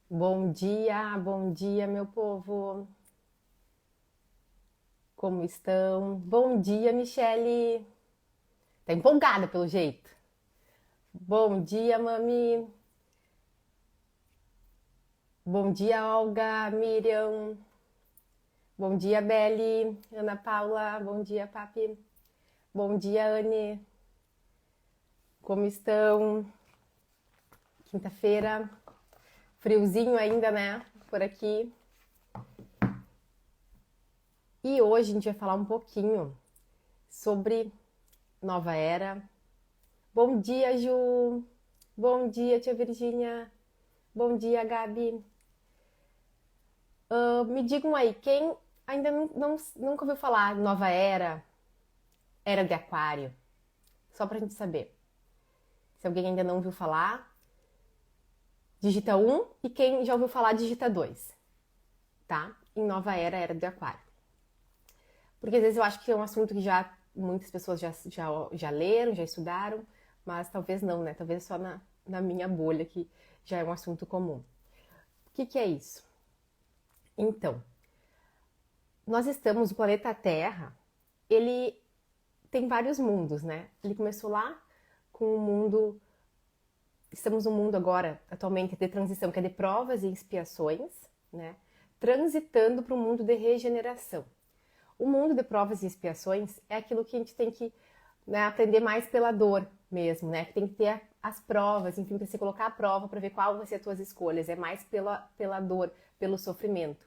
Bom dia, meu povo. Como estão? Bom dia, Michele. Tá empolgada pelo jeito. Bom dia, Mami. Bom dia, Olga, Miriam. Bom dia, Beli, Ana Paula. Bom dia, Papi. Bom dia, Anne. Como estão? Quinta-feira. Friozinho ainda, né? Por aqui. E hoje a gente vai falar um pouquinho sobre nova era. Bom dia, Ju. Bom dia, tia Virgínia. Bom dia, Gabi. Me digam aí, quem ainda nunca ouviu falar nova era, era de aquário? Só pra gente saber. Se alguém ainda não ouviu falar, digita um, e quem já ouviu falar, digita 2, tá? Em nova era, era de aquário. Porque às vezes eu acho que é um assunto que já muitas pessoas já leram, já estudaram, mas talvez não, né? Talvez só na minha bolha que já é um assunto comum. O que é isso? Então, nós estamos, o planeta Terra, ele tem vários mundos, né? Ele começou lá com o mundo. Estamos num mundo agora, atualmente, de transição, que é de provas e expiações, né? Transitando para o mundo de regeneração. O mundo de provas e expiações é aquilo que a gente tem que, né, aprender mais pela dor mesmo, né? Que tem que ter as provas, enfim, para você colocar a prova para ver qual vai ser as tuas escolhas. É mais pela dor, pelo sofrimento.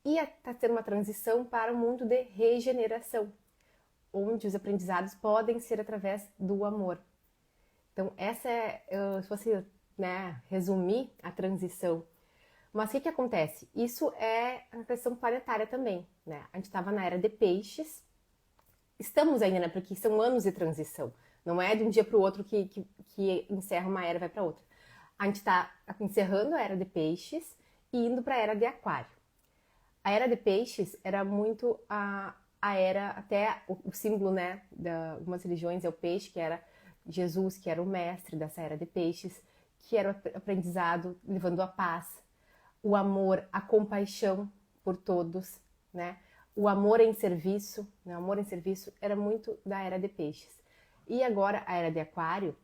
E está tendo uma transição para o mundo de regeneração, onde os aprendizados podem ser através do amor. Então, essa é, se você, né, resumir a transição. Mas o que acontece? Isso é a questão planetária também, né? A gente estava na era de peixes, estamos ainda, né? Porque são anos de transição. Não é de um dia para o outro que encerra uma era e vai para outra. A gente está encerrando a era de peixes e indo para a era de aquário. A era de peixes era muito a era, até o símbolo, né, de algumas religiões é o peixe, que era Jesus, que era o mestre dessa era de peixes, que era o aprendizado levando a paz, o amor, a compaixão por todos, né? O amor em serviço, né? O amor em serviço era muito da era de peixes. E agora a era de aquário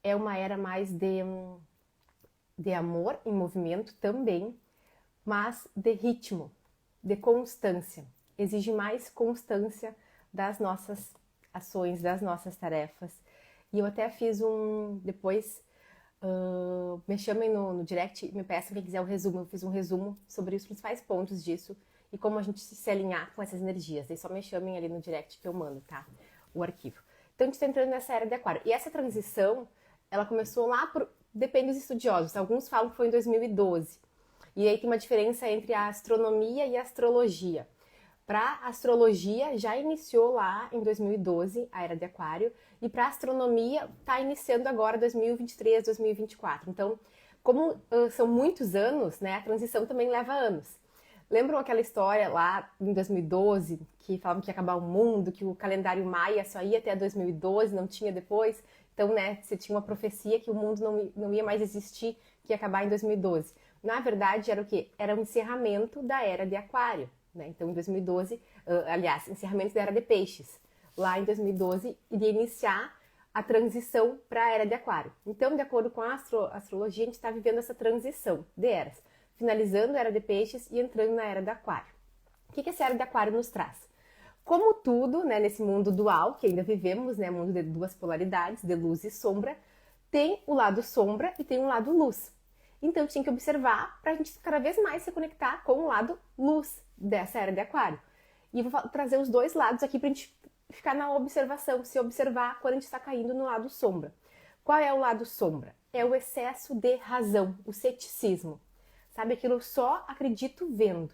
é uma era mais de amor em movimento também, mas de ritmo, de constância. Exige mais constância das nossas ações, das nossas tarefas. E eu até fiz depois, me chamem no direct, me peçam quem quiser o resumo. Eu fiz um resumo sobre os principais pontos disso e como a gente se alinhar com essas energias. Daí só me chamem ali no direct que eu mando, tá? O arquivo. Então a gente está entrando nessa era de aquário. E essa transição, ela começou lá depende dos estudiosos. Alguns falam que foi em 2012. E aí tem uma diferença entre a astronomia e a astrologia. Para astrologia já iniciou lá em 2012 a era de aquário e para astronomia está iniciando agora 2023, 2024. Então, como são muitos anos, né, a transição também leva anos. Lembram aquela história lá em 2012 que falavam que ia acabar o mundo, que o calendário maia só ia até 2012, não tinha depois? Então, né, você tinha uma profecia que o mundo não ia mais existir, que ia acabar em 2012. Na verdade, era o quê? Era o encerramento da era de aquário. Né? Então, em 2012, aliás, encerramento da era de peixes. Lá em 2012, iria iniciar a transição para a era de aquário. Então, de acordo com a astrologia, a gente está vivendo essa transição de eras, finalizando a era de peixes e entrando na era de aquário. O que essa era de aquário nos traz? Como tudo, né, nesse mundo dual que ainda vivemos, né, mundo de duas polaridades, de luz e sombra, tem o lado sombra e tem o lado luz. Então, a gente tem que observar para a gente cada vez mais se conectar com o lado luz dessa era de aquário. E vou trazer os dois lados aqui para a gente ficar na observação, se observar quando a gente está caindo no lado sombra. Qual é o lado sombra? É o excesso de razão, o ceticismo. Sabe, aquilo eu só acredito vendo,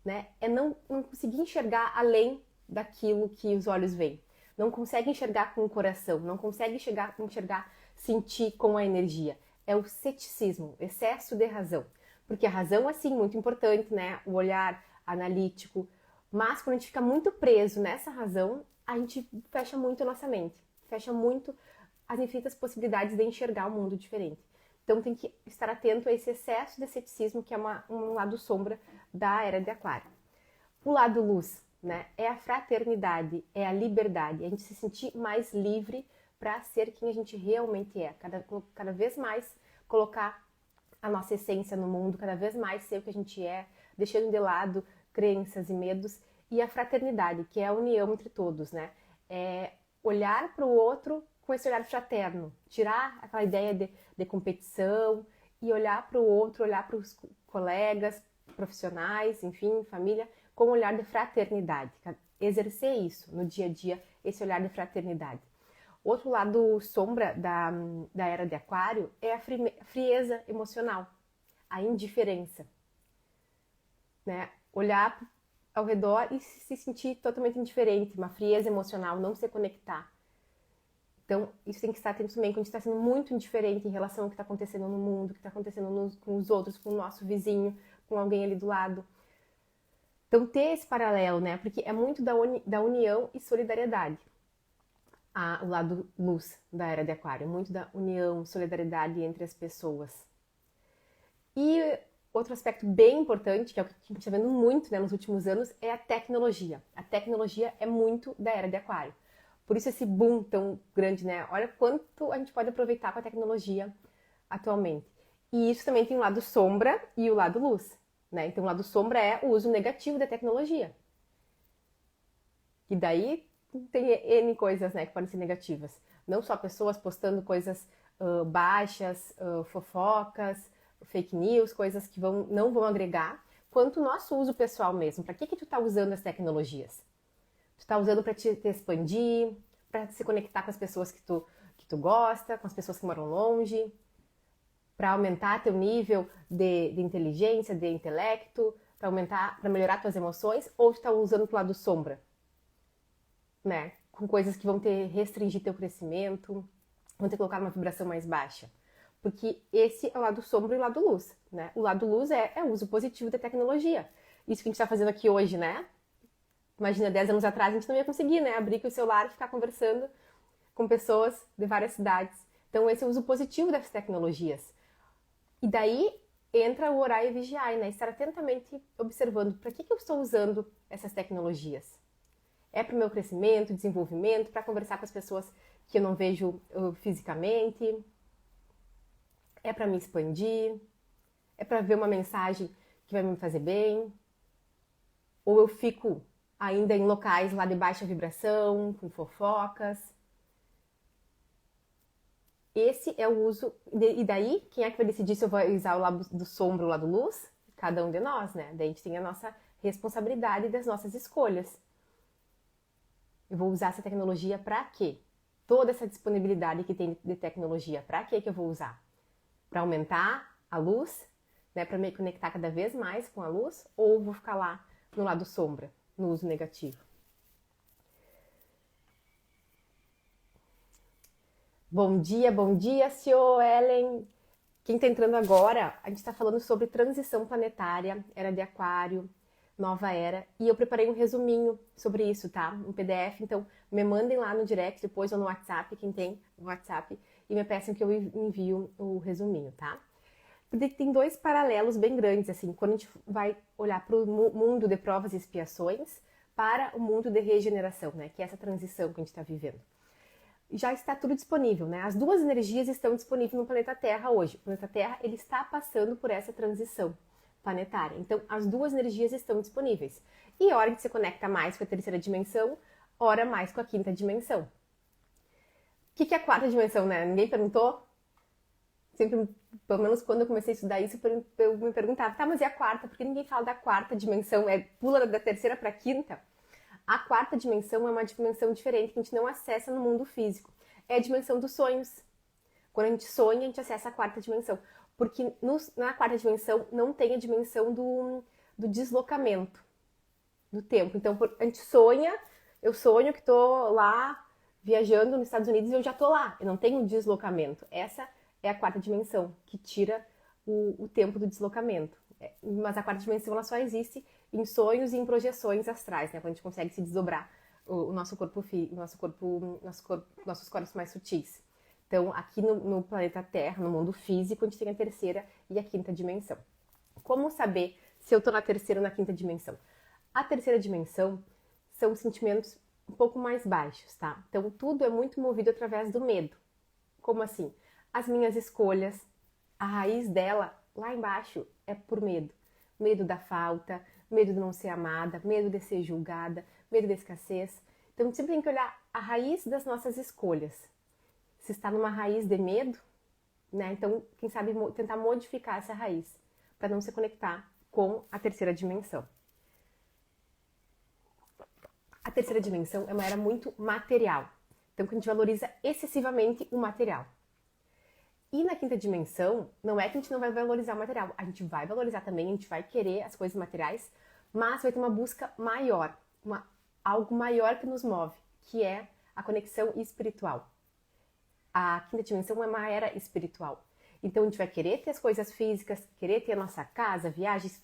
né? É não conseguir enxergar além daquilo que os olhos veem. Não consegue enxergar com o coração, não consegue enxergar, sentir com a energia. É o ceticismo, excesso de razão. Porque a razão é, sim, muito importante, né? O olhar analítico. Mas quando a gente fica muito preso nessa razão, a gente fecha muito a nossa mente. Fecha muito as infinitas possibilidades de enxergar o mundo diferente. Então tem que estar atento a esse excesso de ceticismo, que é um lado sombra da era de Aquário. O lado luz, né, é a fraternidade, é a liberdade, é a gente se sentir mais livre para ser quem a gente realmente é. Cada vez mais colocar a nossa essência no mundo, cada vez mais ser o que a gente é, deixando de lado crenças e medos. E a fraternidade, que é a união entre todos, né? É olhar para o outro com esse olhar fraterno, tirar aquela ideia de competição e olhar para o outro, olhar para os colegas, profissionais, enfim, família, com um olhar de fraternidade. Exercer isso no dia a dia, esse olhar de fraternidade. Outro lado sombra da era de Aquário é a frieza emocional, a indiferença, né? Olhar ao redor e se sentir totalmente indiferente, uma frieza emocional, não se conectar. Então, isso tem que estar atento também, quando a gente está sendo muito indiferente em relação ao que está acontecendo no mundo, o que está acontecendo com os outros, com o nosso vizinho, com alguém ali do lado. Então, ter esse paralelo, né? Porque é muito da união e solidariedade. O lado luz da era de Aquário, muito da união, solidariedade entre as pessoas. E outro aspecto bem importante, que é o que a gente está vendo muito, né, nos últimos anos, é a tecnologia. A tecnologia é muito da era de Aquário. Por isso esse boom tão grande, né? Olha quanto a gente pode aproveitar com a tecnologia atualmente. E isso também tem o lado sombra e o lado luz, né? Então o lado sombra é o uso negativo da tecnologia. E daí tem N coisas, né, que podem ser negativas. Não só pessoas postando coisas baixas, fofocas, fake news, coisas que não vão agregar, quanto o nosso uso pessoal mesmo. Para que tu está usando as tecnologias? Tu está usando para te expandir, para se conectar com as pessoas que tu gosta, com as pessoas que moram longe, para aumentar teu nível de inteligência, de intelecto, para melhorar tuas emoções, ou tu está usando pro lado sombra, né? Com coisas que vão restringir teu crescimento, vão te colocar numa vibração mais baixa. Porque esse é o lado sombra e o lado luz, né? O lado luz é o uso positivo da tecnologia. Isso que a gente está fazendo aqui hoje, né? Imagina, 10 anos atrás a gente não ia conseguir, né? Abrir com o celular e ficar conversando com pessoas de várias cidades. Então esse é o uso positivo das tecnologias. E daí entra o orar e vigiar, né? Estar atentamente observando para que eu estou usando essas tecnologias. É para o meu crescimento, desenvolvimento, para conversar com as pessoas que eu não vejo fisicamente, é para me expandir, é para ver uma mensagem que vai me fazer bem, ou eu fico ainda em locais lá de baixa vibração, com fofocas. Esse é o uso, e daí, quem é que vai decidir se eu vou usar o lado do sombra ou o lado luz? Cada um de nós, né? Daí a gente tem a nossa responsabilidade das nossas escolhas. Eu vou usar essa tecnologia para quê? Toda essa disponibilidade que tem de tecnologia, para que eu vou usar? Para aumentar a luz, né? Para me conectar cada vez mais com a luz? Ou vou ficar lá no lado sombra, no uso negativo? Bom dia, senhor Ellen. Quem está entrando agora, a gente está falando sobre transição planetária, era de Aquário, nova era, e eu preparei um resuminho sobre isso, tá? Um PDF, então me mandem lá no direct depois ou no WhatsApp, quem tem o WhatsApp, e me peçam que eu envio o resuminho, tá? Porque tem dois paralelos bem grandes, assim, quando a gente vai olhar para o mundo de provas e expiações para o mundo de regeneração, né? Que é essa transição que a gente está vivendo. Já está tudo disponível, né? As duas energias estão disponíveis no planeta Terra hoje. O planeta Terra, ele está passando por essa transição planetária. Então, as duas energias estão disponíveis. E hora que se conecta mais com a terceira dimensão, hora mais com a quinta dimensão. O que é a quarta dimensão, né? Ninguém perguntou? Sempre, pelo menos quando eu comecei a estudar isso, eu me perguntava, tá, mas e a quarta? Por que ninguém fala da quarta dimensão? Pula da terceira para a quinta? A quarta dimensão é uma dimensão diferente que a gente não acessa no mundo físico. É a dimensão dos sonhos. Quando a gente sonha, a gente acessa a quarta dimensão. Porque na quarta dimensão não tem a dimensão do deslocamento do tempo. Então, a gente sonha, eu sonho que estou lá viajando nos Estados Unidos e eu já estou lá. Eu não tenho deslocamento. Essa é a quarta dimensão, que tira o tempo do deslocamento. Mas a quarta dimensão ela só existe em sonhos e em projeções astrais, né? Quando a gente consegue se desdobrar o nosso corpo, nossos corpos mais sutis. Então, aqui no planeta Terra, no mundo físico, a gente tem a terceira e a quinta dimensão. Como saber se eu estou na terceira ou na quinta dimensão? A terceira dimensão são sentimentos um pouco mais baixos, tá? Então, tudo é muito movido através do medo. Como assim? As minhas escolhas, a raiz dela, lá embaixo, é por medo. Medo da falta, medo de não ser amada, medo de ser julgada, medo da escassez. Então, a gente sempre tem que olhar a raiz das nossas escolhas. Se está numa raiz de medo, né? Então, quem sabe tentar modificar essa raiz para não se conectar com a terceira dimensão. A terceira dimensão é uma era muito material. Então, que a gente valoriza excessivamente o material. E na quinta dimensão, não é que a gente não vai valorizar o material. A gente vai valorizar também, a gente vai querer as coisas materiais, mas vai ter uma busca maior, algo maior que nos move, que é a conexão espiritual. A quinta dimensão é uma era espiritual. Então, a gente vai querer ter as coisas físicas, querer ter a nossa casa, viagens,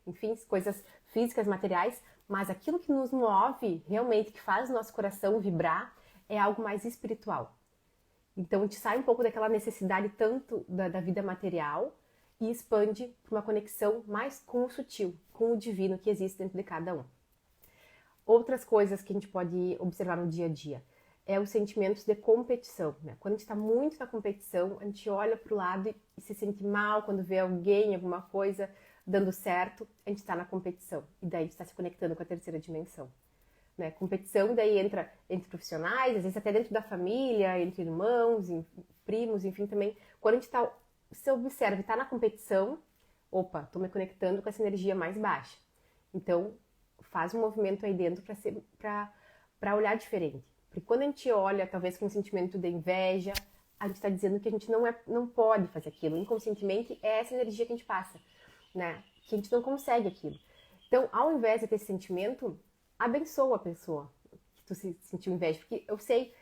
enfim, coisas físicas, materiais, mas aquilo que nos move, realmente, que faz o nosso coração vibrar, é algo mais espiritual. Então, a gente sai um pouco daquela necessidade tanto da vida material e expande para uma conexão mais com o sutil, com o divino que existe dentro de cada um. Outras coisas que a gente pode observar no dia a dia é os sentimentos de competição, né? Quando a gente está muito na competição, a gente olha para o lado e se sente mal quando vê alguém, alguma coisa dando certo, a gente está na competição. E daí a gente está se conectando com a terceira dimensão. Né? Competição daí entra entre profissionais, às vezes até dentro da família, entre irmãos, primos, enfim, também. Quando a gente se observa e está na competição, opa, estou me conectando com essa energia mais baixa. Então, faz um movimento aí dentro para olhar diferente. Porque quando a gente olha, talvez com um sentimento de inveja, a gente está dizendo que a gente não pode fazer aquilo. Inconscientemente, é essa energia que a gente passa, né? Que a gente não consegue aquilo. Então, ao invés de ter esse sentimento, abençoa a pessoa que tu se sentiu inveja. Porque eu sei,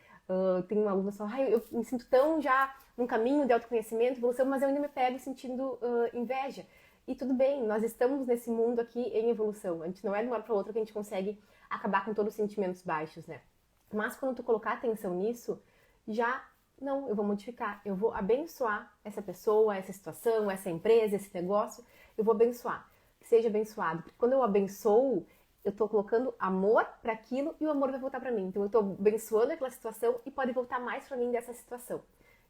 tem uma aluna que fala, eu me sinto tão já num caminho de autoconhecimento, evolução, mas eu ainda me pego sentindo inveja. E tudo bem, nós estamos nesse mundo aqui em evolução. A gente não é de uma hora para outra que a gente consegue acabar com todos os sentimentos baixos, né? Mas quando tu colocar atenção nisso, eu vou modificar. Eu vou abençoar essa pessoa, essa situação, essa empresa, esse negócio. Eu vou abençoar. Que seja abençoado. Porque quando eu abençoo, eu estou colocando amor para aquilo e o amor vai voltar para mim. Então eu estou abençoando aquela situação e pode voltar mais para mim dessa situação.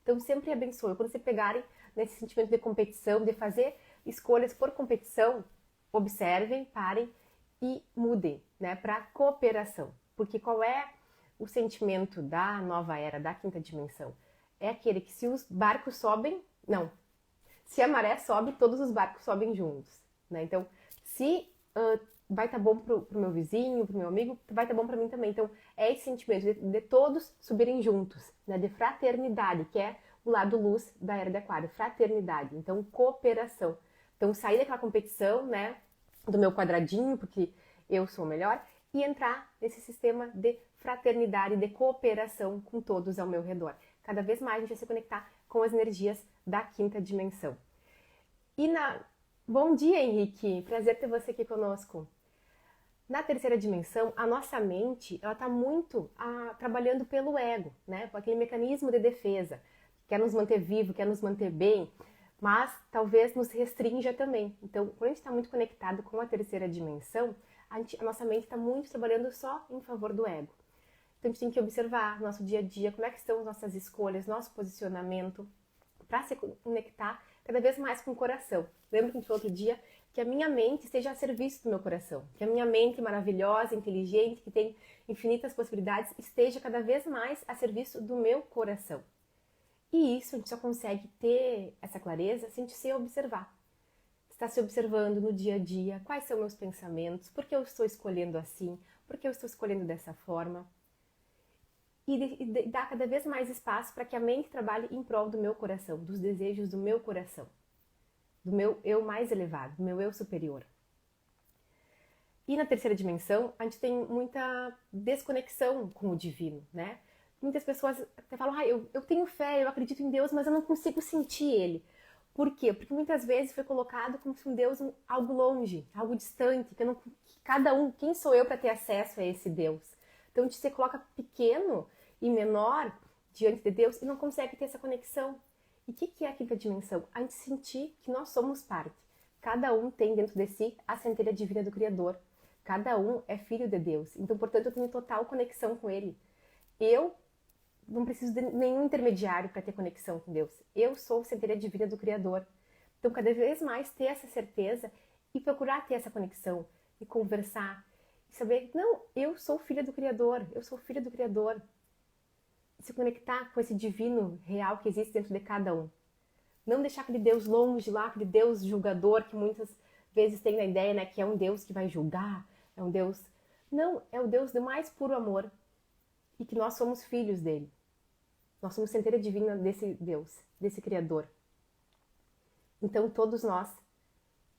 Então sempre abençoe. Quando vocês pegarem nesse sentimento de competição, de fazer escolhas por competição, observem, parem e mudem, né, para cooperação. Porque qual é o sentimento da nova era, da quinta dimensão? É aquele que se os barcos sobem, se a maré sobe, todos os barcos sobem juntos, né? Então, se vai estar bom pro meu vizinho, pro meu amigo, vai estar bom para mim também. Então, é esse sentimento de todos subirem juntos, né? De fraternidade, que é o lado luz da era de Aquário, fraternidade. Então, cooperação. Então, sair daquela competição, né, do meu quadradinho, porque eu sou o melhor, e entrar nesse sistema de fraternidade, de cooperação com todos ao meu redor. Cada vez mais a gente vai se conectar com as energias da quinta dimensão. Bom dia, Henrique! Prazer ter você aqui conosco. Na terceira dimensão, a nossa mente, ela está muito trabalhando pelo ego, né? Com aquele mecanismo de defesa. Quer nos manter vivo, quer nos manter bem, mas talvez nos restrinja também. Então, quando a gente está muito conectado com a terceira dimensão, a nossa mente está muito trabalhando só em favor do ego. Então, a gente tem que observar nosso dia a dia, como é que estão as nossas escolhas, nosso posicionamento, para se conectar cada vez mais com o coração. Lembra que a gente falou outro dia que a minha mente esteja a serviço do meu coração, que a minha mente maravilhosa, inteligente, que tem infinitas possibilidades, esteja cada vez mais a serviço do meu coração. E isso a gente só consegue ter essa clareza se a gente se observar. Está se observando no dia a dia, quais são meus pensamentos, por que eu estou escolhendo assim, por que eu estou escolhendo dessa forma. E dar cada vez mais espaço para que a mente trabalhe em prol do meu coração, dos desejos do meu coração, do meu eu mais elevado, do meu eu superior. E na terceira dimensão, a gente tem muita desconexão com o divino, né? Muitas pessoas até falam, eu tenho fé, eu acredito em Deus, mas eu não consigo sentir Ele. Por quê? Porque muitas vezes foi colocado como se um Deus algo longe, algo distante, que cada um, quem sou eu para ter acesso a esse Deus? Então a gente se coloca pequeno e menor diante de Deus e não consegue ter essa conexão. E o que é a quinta dimensão? A gente sentir que nós somos parte. Cada um tem dentro de si a centelha divina do Criador. Cada um é filho de Deus. Então, portanto, eu tenho total conexão com Ele. Eu não preciso de nenhum intermediário para ter conexão com Deus. Eu sou centelha divina do Criador. Então, cada vez mais ter essa certeza e procurar ter essa conexão e conversar e saber, não, eu sou filha do Criador, eu sou filha do Criador. Se conectar com esse divino real que existe dentro de cada um. Não deixar aquele Deus longe lá, aquele Deus julgador que muitas vezes tem na ideia, né, que é um Deus que vai julgar, é um Deus... Não, é o Deus do mais puro amor e que nós somos filhos dele. Nós somos centelha divina desse Deus, desse Criador. Então todos nós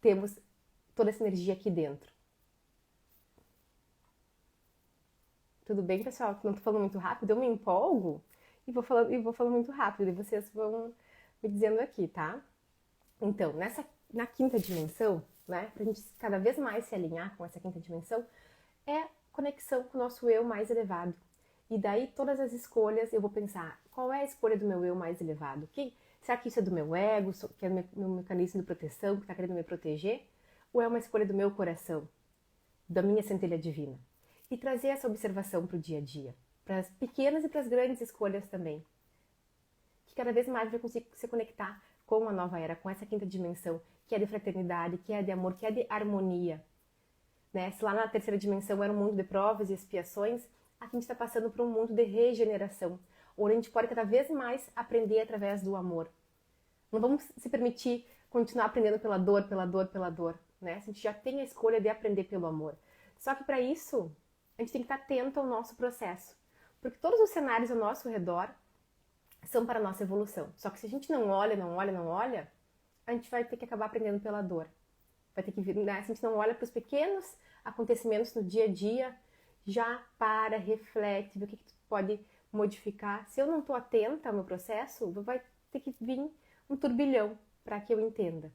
temos toda essa energia aqui dentro. Tudo bem, pessoal? Não estou falando muito rápido, eu me empolgo e vou falando muito rápido e vocês vão me dizendo aqui, tá? Então, na quinta dimensão, né, pra gente cada vez mais se alinhar com essa quinta dimensão, é conexão com o nosso eu mais elevado. E daí todas as escolhas eu vou pensar, qual é a escolha do meu eu mais elevado? Será que isso é do meu ego, que é meu mecanismo de proteção, que está querendo me proteger? Ou é uma escolha do meu coração, da minha centelha divina? E trazer essa observação para o dia a dia, para as pequenas e para as grandes escolhas também. Que cada vez mais eu consigo se conectar com a nova era, com essa quinta dimensão, que é de fraternidade, que é de amor, que é de harmonia. Né? Se lá na terceira dimensão era um mundo de provas e expiações, aqui a gente está passando por um mundo de regeneração, onde a gente pode cada vez mais aprender através do amor. Não vamos se permitir continuar aprendendo pela dor, pela dor, pela dor. Né? A gente já tem a escolha de aprender pelo amor. Só que para isso, a gente tem que estar atento ao nosso processo. Porque todos os cenários ao nosso redor são para a nossa evolução. Só que se a gente não olha, a gente vai ter que acabar aprendendo pela dor. Vai ter que vir, né? Se a gente não olha para os pequenos acontecimentos no dia a dia, já para, reflete, vê o que tu pode modificar. Se eu não estou atenta ao meu processo, vai ter que vir um turbilhão para que eu entenda.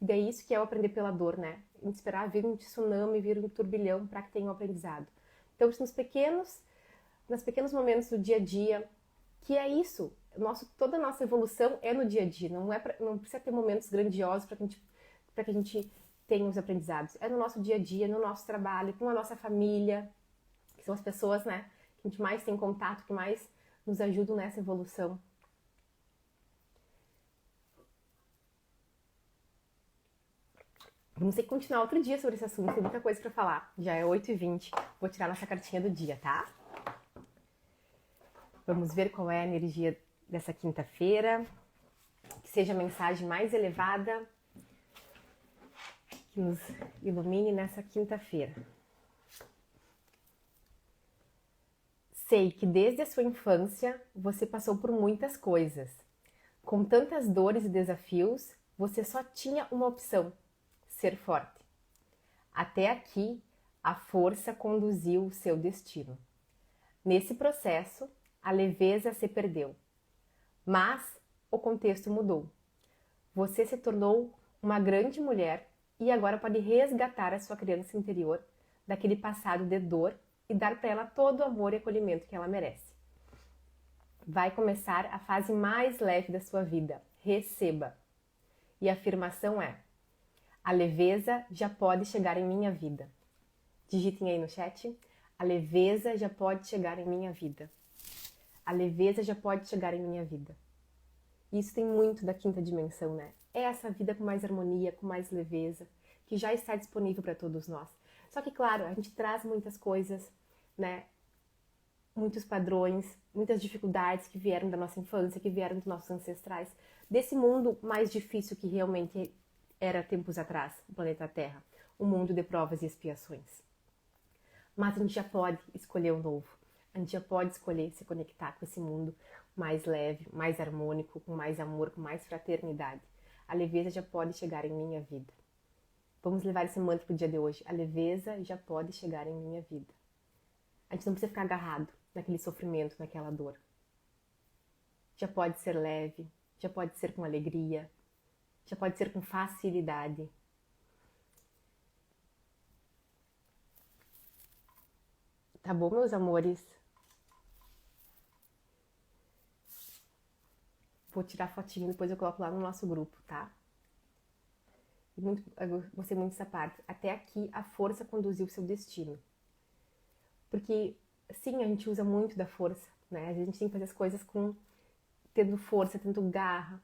E daí isso que é o aprender pela dor, né? A gente esperar vir um tsunami, vir um turbilhão para que tenha um aprendizado. Então, nos pequenos momentos do dia a dia, que é isso, toda a nossa evolução é no dia a dia, não precisa ter momentos grandiosos para que a gente tenha os aprendizados. É no nosso dia a dia, no nosso trabalho, com a nossa família, que são as pessoas, né, que a gente mais tem contato, que mais nos ajudam nessa evolução. Vamos ter que continuar outro dia sobre esse assunto, tem muita coisa para falar. Já é 8h20, vou tirar nossa cartinha do dia, tá? Vamos ver qual é a energia dessa quinta-feira. Que seja a mensagem mais elevada que nos ilumine nessa quinta-feira. Sei que desde a sua infância você passou por muitas coisas. Com tantas dores e desafios, você só tinha uma opção: ser forte. Até aqui, a força conduziu o seu destino. Nesse processo, a leveza se perdeu. Mas o contexto mudou. Você se tornou uma grande mulher e agora pode resgatar a sua criança interior daquele passado de dor e dar para ela todo o amor e acolhimento que ela merece. Vai começar a fase mais leve da sua vida. Receba. E a afirmação é: a leveza já pode chegar em minha vida. Digitem aí no chat. A leveza já pode chegar em minha vida. A leveza já pode chegar em minha vida. Isso tem muito da quinta dimensão, né? É essa vida com mais harmonia, com mais leveza, que já está disponível para todos nós. Só que, claro, a gente traz muitas coisas, né? Muitos padrões, muitas dificuldades que vieram da nossa infância, que vieram dos nossos ancestrais, desse mundo mais difícil que realmente era tempos atrás, o planeta Terra, um mundo de provas e expiações. Mas a gente já pode escolher o novo. A gente já pode escolher se conectar com esse mundo mais leve, mais harmônico, com mais amor, com mais fraternidade. A leveza já pode chegar em minha vida. Vamos levar esse mantra para o dia de hoje. A leveza já pode chegar em minha vida. A gente não precisa ficar agarrado naquele sofrimento, naquela dor. Já pode ser leve, já pode ser com alegria, já pode ser com facilidade. Tá bom, meus amores? Vou tirar fotinho, depois eu coloco lá no nosso grupo, tá? Eu gostei muito dessa parte. Até aqui, a força conduziu o seu destino. Porque, sim, a gente usa muito da força, né? A gente tem que fazer as coisas tendo força, tendo garra.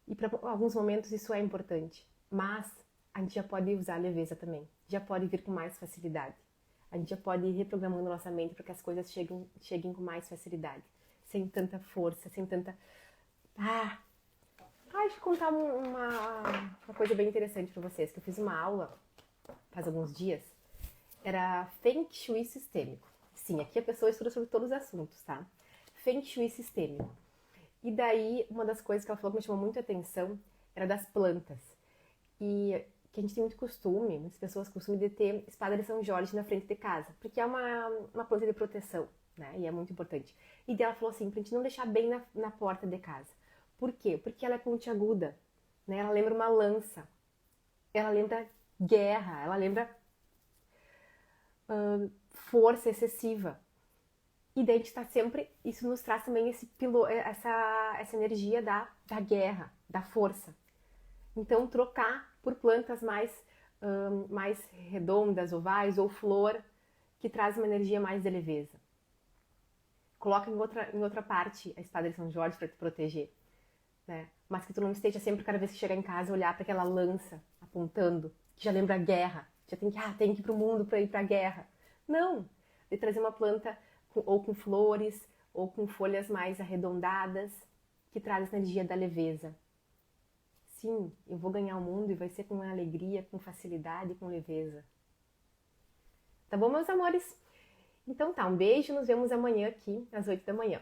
E para alguns momentos isso é importante. Mas a gente já pode usar a leveza também. Já pode vir com mais facilidade. A gente já pode ir reprogramando nossa mente para que as coisas cheguem com mais facilidade. Sem tanta força, sem tanta... Deixa eu contar uma coisa bem interessante para vocês. Que eu fiz uma aula faz alguns dias. Era Feng Shui sistêmico. Sim, aqui a pessoa estuda sobre todos os assuntos, tá? Feng Shui sistêmico. E daí, uma das coisas que ela falou que me chamou muito a atenção era das plantas. E que a gente tem muito costume, muitas pessoas costumam de ter espada de São Jorge na frente de casa, porque é uma planta de proteção, né? E é muito importante. E daí ela falou assim, pra gente não deixar bem na porta de casa. Por quê? Porque ela é pontiaguda, né? Ela lembra uma lança, ela lembra guerra, ela lembra força excessiva. E daí a gente tá sempre, isso nos traz também essa energia da guerra, da força. Então trocar por plantas mais redondas, ovais, ou flor, que traz uma energia mais de leveza. Coloca em outra parte a espada de São Jorge para te proteger, né? Mas que tu não esteja sempre, cada vez que chegar em casa, olhar para aquela lança apontando, que já lembra a guerra. Já tem que ir pro mundo para ir pra guerra. Não! De trazer uma planta ou com flores, ou com folhas mais arredondadas, que traz a energia da leveza. Sim, eu vou ganhar o mundo e vai ser com alegria, com facilidade, com leveza. Tá bom, meus amores? Então tá, um beijo, nos vemos amanhã aqui às 8 da manhã.